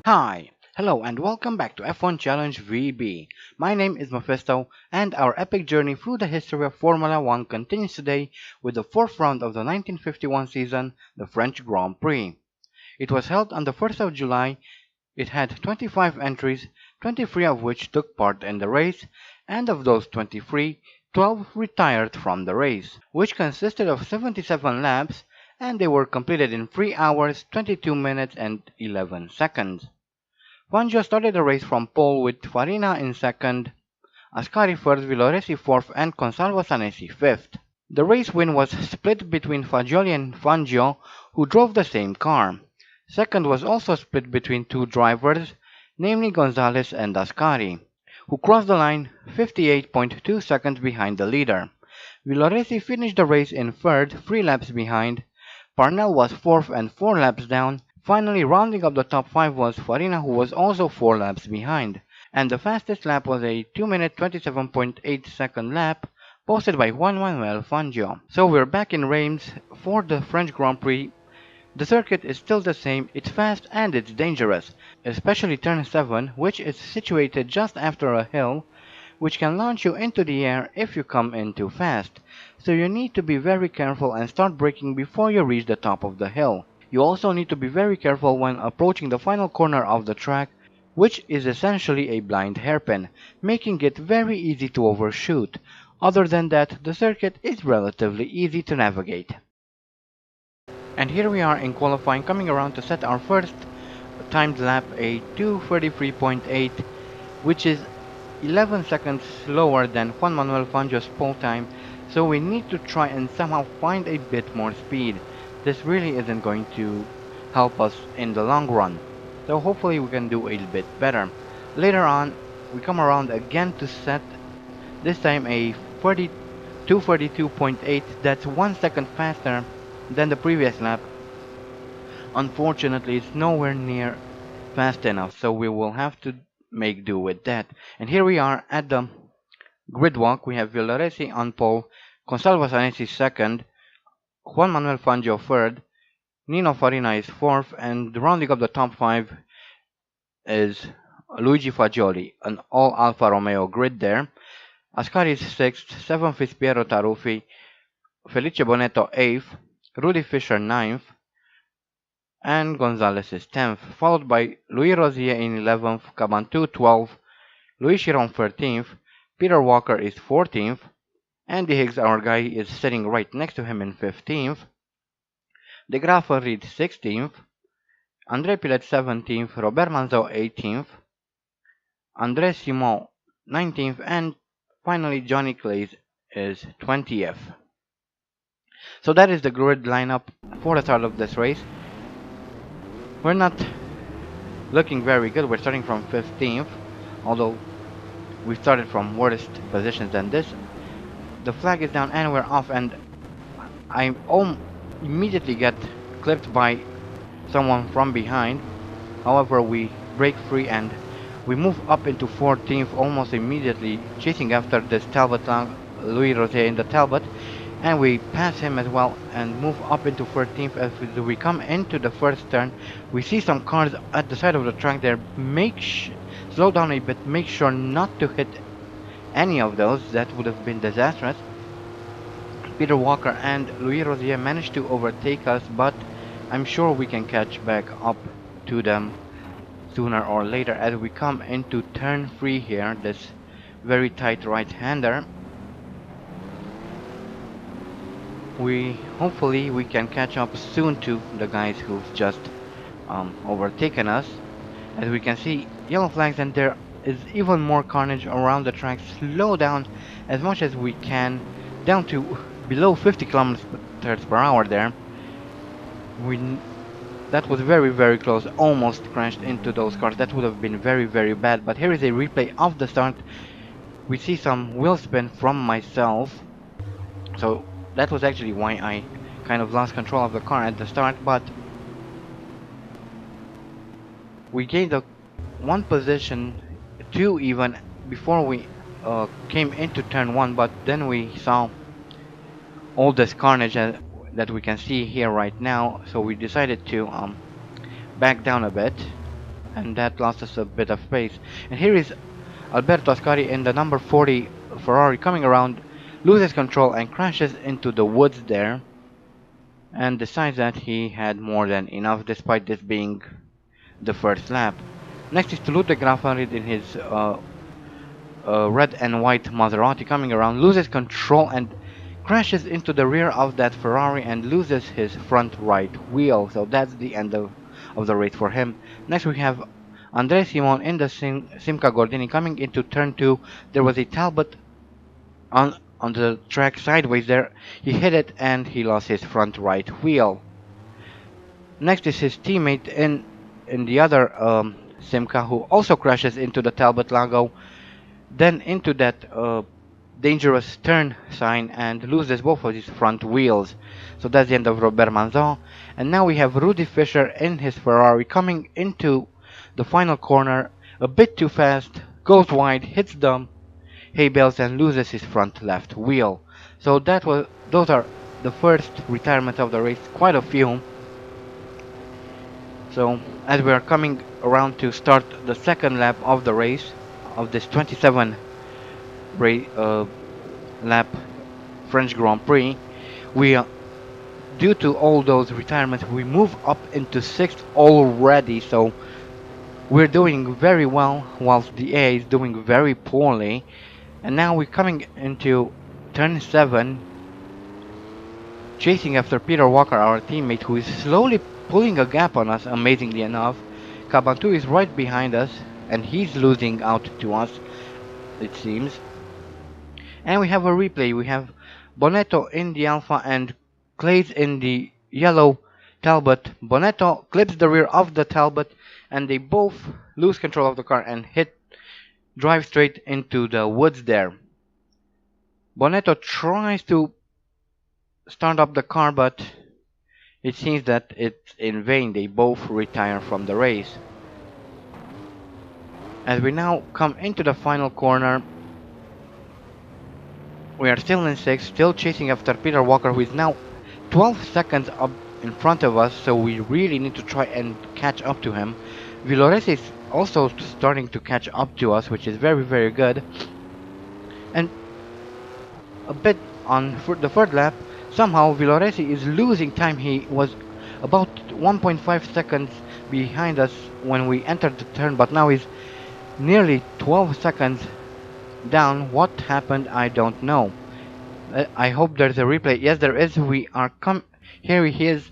Hi, hello, and welcome back to F1 Challenge VB. My name is Mephisto, and our epic journey through the history of Formula One continues today with the fourth round of the 1951 season, the French Grand Prix. It was held on the 1st of July. It had 25 entries, 23 of which took part in the race, and of those 23, 12 retired from the race, which consisted of 77 laps, and they were completed in 3 hours, 22 minutes, and 11 seconds. Fangio started the race from pole with Farina in second, Ascari third, Villoresi fourth, and Consalvo Sanesi fifth. The race win was split between Fagioli and Fangio, who drove the same car. Second was also split between two drivers, namely Gonzalez and Ascari, who crossed the line 58.2 seconds behind the leader. Villoresi finished the race in third, 3 laps behind. Parnell was fourth and 4 laps down. Finally, rounding up the top 5 was Farina, who was also 4 laps behind. And the fastest lap was a 2 minute 27.8 second lap, posted by Juan Manuel Fangio. So we're back in Reims for the French Grand Prix. The circuit is still the same, it's fast and it's dangerous, especially turn 7, which is situated just after a hill, which can launch you into the air if you come in too fast. So you need to be very careful and start braking before you reach the top of the hill. You also need to be very careful when approaching the final corner of the track, which is essentially a blind hairpin, making it very easy to overshoot. Other than that, the circuit is relatively easy to navigate. And here we are in qualifying, coming around to set our first timed lap, a 2:33.8, which is 11 seconds slower than Juan Manuel Fangio's pole time, so we need to try and somehow find a bit more speed. This really isn't going to help us in the long run, so hopefully we can do a bit better. Later on, we come around again to set, this time a 2:32.8, that's 1 second faster than the previous lap. Unfortunately, it's nowhere near fast enough, so we will have to make do with that. And here we are at the grid walk. We have Villoresi on pole, Consalvo Sanesi second, Juan Manuel Fangio third, Nino Farina is fourth, and rounding up the top 5 is Luigi Fagioli, an all Alfa Romeo grid there. Ascari is 6th, 7th is Piero Taruffi, Felice Bonetto 8th, Rudy Fischer 9th, and Gonzalez is 10th, followed by Louis Rosier in 11th, Cabantu 12th, Louis Chiron 13th, Peter Walker is 14th, Andy Higgs, our guy, is sitting right next to him in 15th, De Graaffe Reed 16th, André Pilet 17th, Robert Manzo 18th, André Simon 19th, and finally Johnny Claes is 20th. So that is the grid lineup for the start of this race. We're not looking very good. We're starting from 15th, although we started from worse positions than this. The flag is down and we're off, and I immediately get clipped by someone from behind. However, we break free and we move up into 14th almost immediately, chasing after this Talbot, Louis Rosier in the Talbot, and we pass him as well and move up into 13th. As we come into the first turn, we see some cars at the side of the track there. Slow down a bit, make sure not to hit any of those, that would have been disastrous. Peter Walker and Louis Rosier managed to overtake us, but I'm sure we can catch back up to them sooner or later as we come into turn 3 here, this very tight right-hander. Hopefully we can catch up soon to the guys who've just overtaken us. As we can see, yellow flags, and there is even more carnage around the track. Slow down as much as we can, down to below 50 kilometers per hour there. That was very close, almost crashed into those cars. That would have been very bad. But here is a replay of the start. We see some wheel spin from myself, so that was actually why I kind of lost control of the car at the start. But we gained a 1 position, 2 even, before we came into turn 1, but then we saw all this carnage that we can see here right now, so we decided to back down a bit. and that lost us a bit of space. And here is Alberto Ascari in the number 40 Ferrari coming around, loses control and crashes into the woods there, and decides that he had more than enough despite this being the first lap. Next is Toulouse de Graffarid in his red and white Maserati coming around, loses control and crashes into the rear of that Ferrari and loses his front right wheel. So that's the end of the race for him. Next we have André Simon in the Simca Gordini coming into turn 2. There was a Talbot on the track sideways there. He hit it and he lost his front right wheel. Next is his teammate in the other Simca, who also crashes into the Talbot Lago, then into that dangerous turn sign and loses both of his front wheels. So that's the end of Robert Manzon. And now we have Rudy Fischer in his Ferrari coming into the final corner a bit too fast, goes wide, hits the hay bales and loses his front left wheel. So those are the first retirement of the race, quite a few. So as we are coming around to start the second lap of the race, of this 27 lap French Grand Prix, due to all those retirements, we move up into 6th already. So we're doing very well, whilst the A is doing very poorly. And now we're coming into turn 7, chasing after Peter Walker, our teammate, who is slowly pulling a gap on us, amazingly enough. Cabantu is right behind us, and he's losing out to us, it seems. And we have a replay. We have Bonetto in the Alpha and Clays in the yellow Talbot. Bonetto clips the rear of the Talbot, and they both lose control of the car and drive straight into the woods there. Bonetto tries to start up the car, but it seems that it's in vain. They both retire from the race. As we now come into the final corner, we are still in 6th, still chasing after Peter Walker, who is now 12 seconds up in front of us, so we really need to try and catch up to him. Villoresi is also starting to catch up to us, which is very, very good. And a bit on the third lap, somehow Villoresi is losing time. He was about 1.5 seconds behind us when we entered the turn, but now he's nearly 12 seconds down. What happened? I don't know. I hope there's a replay. Yes, there is. Here he is.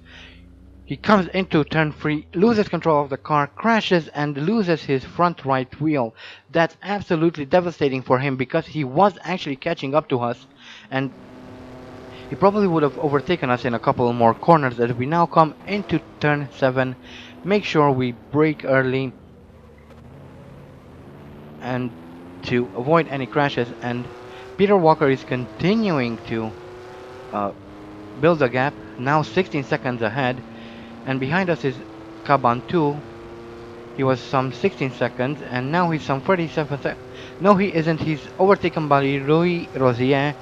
He comes into turn 3, loses control of the car, crashes and loses his front right wheel. That's absolutely devastating for him, because he was actually catching up to us, and he probably would have overtaken us in a couple more corners. As we now come into turn 7, make sure we brake early and to avoid any crashes. And Peter Walker is continuing to build a gap, now 16 seconds ahead, and behind us is Cabantu. He was some 16 seconds, and now he's some 37 seconds. No, he isn't. He's overtaken by Louis Rosier.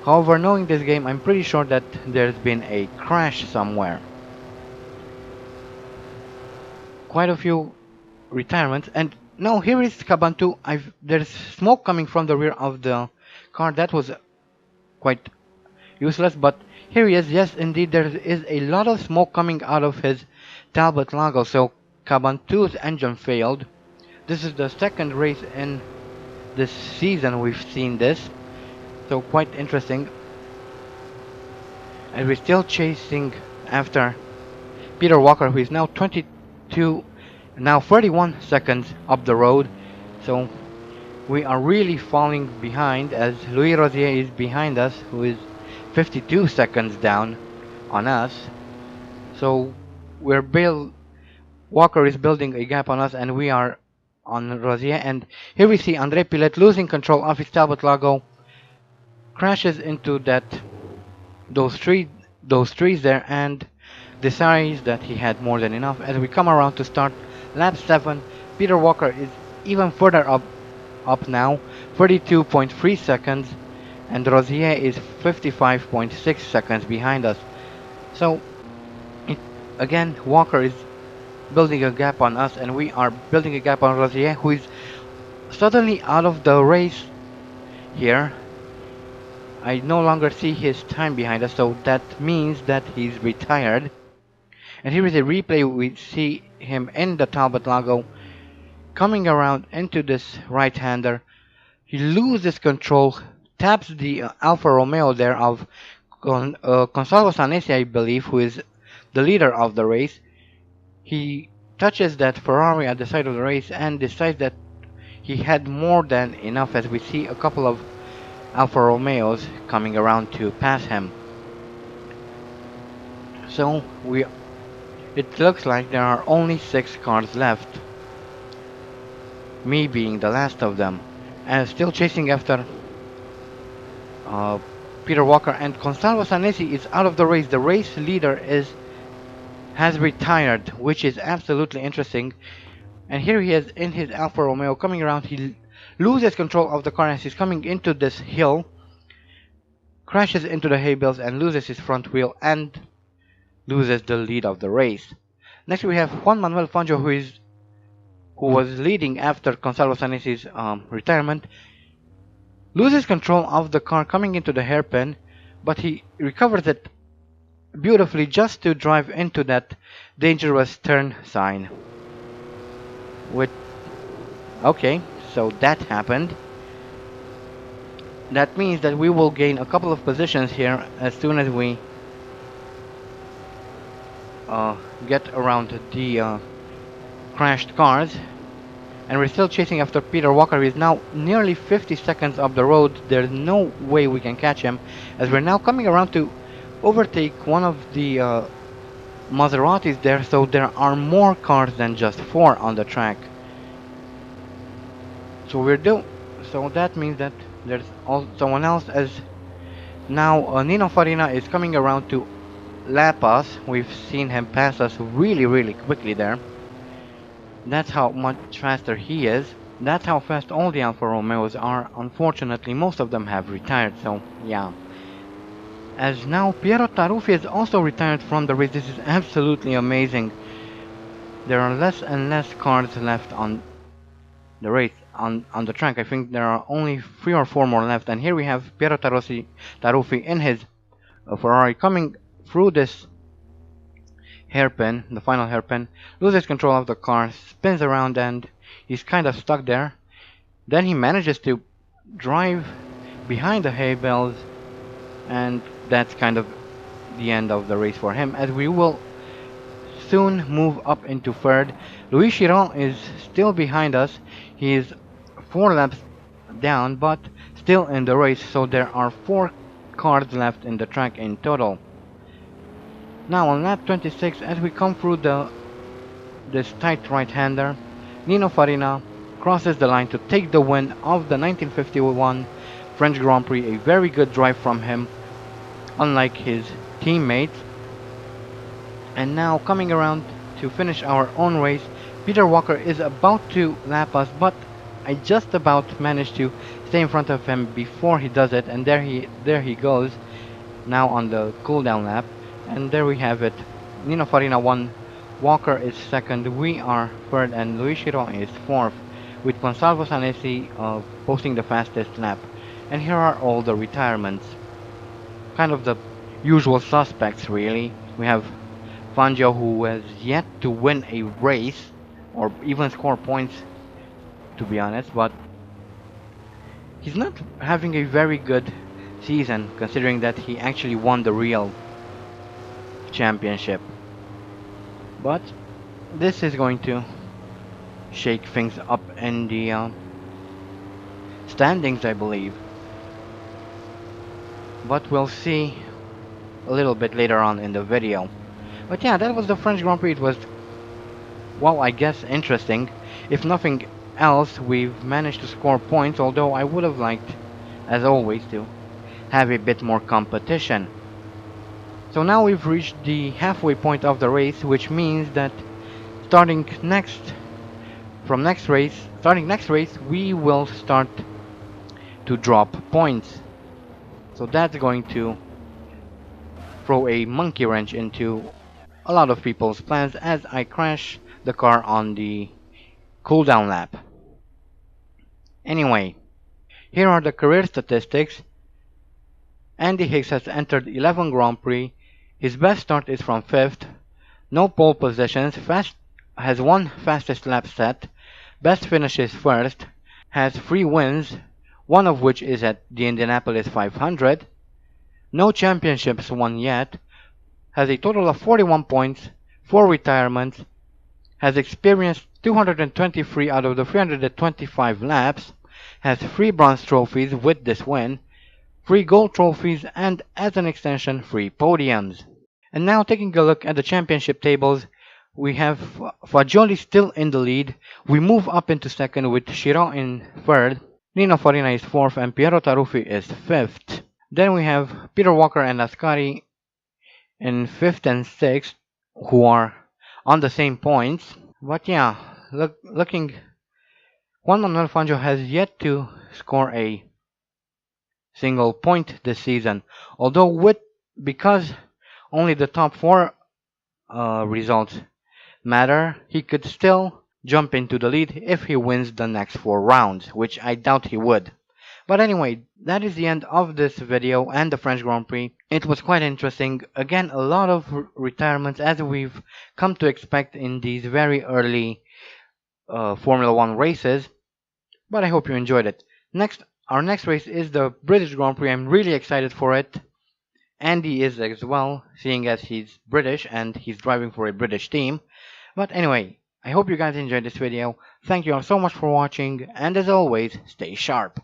However, knowing this game, I'm pretty sure that there's been a crash somewhere. Quite a few retirements, and no, here is Cabantu. There's smoke coming from the rear of the car. That was quite useless, but here he is. Yes, indeed, there is a lot of smoke coming out of his Talbot Lago. So Cabantu's engine failed. This is the second race in this season we've seen this, so quite interesting. And we're still chasing after Peter Walker, who is now 31 seconds up the road. So we are really falling behind, as Louis Rosier is behind us, who is 52 seconds down on us. So Walker is building a gap on us, and we are on Rosier. And here we see André Pilet losing control of his Talbot Lago, crashes into those trees there, and decides that he had more than enough. As we come around to start lap 7, Peter Walker is even further up now, 32.3 seconds, and Rosier is 55.6 seconds behind us. So again, Walker is building a gap on us, and we are building a gap on Rosier, who is suddenly out of the race here. I no longer see his time behind us, so that means that he's retired. And here is a replay. We see him in the Talbot logo coming around into this right-hander. He loses control, taps the Alfa Romeo there of Gonzalo Sanesi, I believe, who is the leader of the race. He touches that Ferrari at the side of the race and decides that he had more than enough, as we see a couple of Alfa Romeos coming around to pass him. So it looks like there are only 6 cars left, me being the last of them, and still chasing after Peter Walker, and Gonzalo Sanesi is out of the race. The race leader has retired, which is absolutely interesting. And here he is in his Alfa Romeo coming around. He loses control of the car as he's coming into this hill, crashes into the hay bales and loses his front wheel and loses the lead of the race. Next we have Juan Manuel Fangio, who was leading after Gonzalo Sanesi's retirement. Loses control of the car coming into the hairpin, but he recovers it beautifully just to drive into that dangerous turn sign. Okay, so that happened. That means that we will gain a couple of positions here as soon as we get around the crashed cars. And we're still chasing after Peter Walker. He's now nearly 50 seconds up the road. There's no way we can catch him, as we're now coming around to overtake one of the Maseratis there, so there are more cars than just 4 on the track. So that means that there's someone else, as now Nino Farina is coming around to lap us. We've seen him pass us really quickly there. That's how much faster he is. That's how fast all the Alfa Romeos are. Unfortunately, most of them have retired, so yeah. As now Piero Taruffi is also retired from the race. This is absolutely amazing. There are less and less cars left on the race, on the track. I think there are only 3 or 4 more left. And here we have Piero Taruffi in his Ferrari coming through this hairpin, the final hairpin, loses control of the car, spins around, and he's kind of stuck there. Then he manages to drive behind the hay bales, and that's kind of the end of the race for him, as we will soon move up into third. Louis Chiron is still behind us. He is 4 laps down, but still in the race, so there are 4 cars left in the track in total. Now on lap 26, as we come through this tight right-hander, Nino Farina crosses the line to take the win of the 1951 French Grand Prix. A very good drive from him, unlike his teammates. And now coming around to finish our own race, Peter Walker is about to lap us, but I just about managed to stay in front of him before he does it, and there he goes, now on the cooldown lap. And there we have it. Nino Farina won, Walker is second, we are third, and Louis Chiron is fourth, with Gonzalo Sanesi posting the fastest lap. And here are all the retirements. Kind of the usual suspects, really. We have Fangio, who has yet to win a race, or even score points, to be honest, but he's not having a very good season, considering that he actually won the real championship. But this is going to shake things up in the standings, I believe. But we'll see a little bit later on in the video. But yeah, that was the French Grand Prix. It was, well, I guess interesting. If nothing else, we've managed to score points, although I would have liked, as always, to have a bit more competition. So now we've reached the halfway point of the race, which means that starting next race, we will start to drop points. So that's going to throw a monkey wrench into a lot of people's plans, as I crash the car on the cooldown lap. Anyway, here are the career statistics. Andy Hicks has entered 11 Grand Prix. His best start is from 5th. No pole positions. Has one fastest lap set. Best finishes 1st. Has 3 wins, one of which is at the Indianapolis 500. No championships won yet. Has a total of 41 points, 4 retirements. Has experienced 223 out of the 325 laps. Has 3 bronze trophies with this win. 3 gold trophies, and as an extension, 3 podiums. And now taking a look at the championship tables, we have Fagioli still in the lead. We move up into second with Chiron in third, Nino Farina is fourth, and Piero Taruffi is fifth. Then we have Peter Walker and Ascari in fifth and sixth, who are on the same points. But yeah, looking, Juan Manuel Fangio has yet to score a single point this season. Although because only the top 4 results matter, he could still jump into the lead if he wins the next 4 rounds, which I doubt he would. But anyway, that is the end of this video and the French Grand Prix. It was quite interesting. Again, a lot of retirements as we've come to expect in these very early Formula 1 races. But I hope you enjoyed it. Our next race is the British Grand Prix. I'm really excited for it. Andy is as well, seeing as he's British and he's driving for a British team. But anyway, I hope you guys enjoyed this video. Thank you all so much for watching, and as always, stay sharp.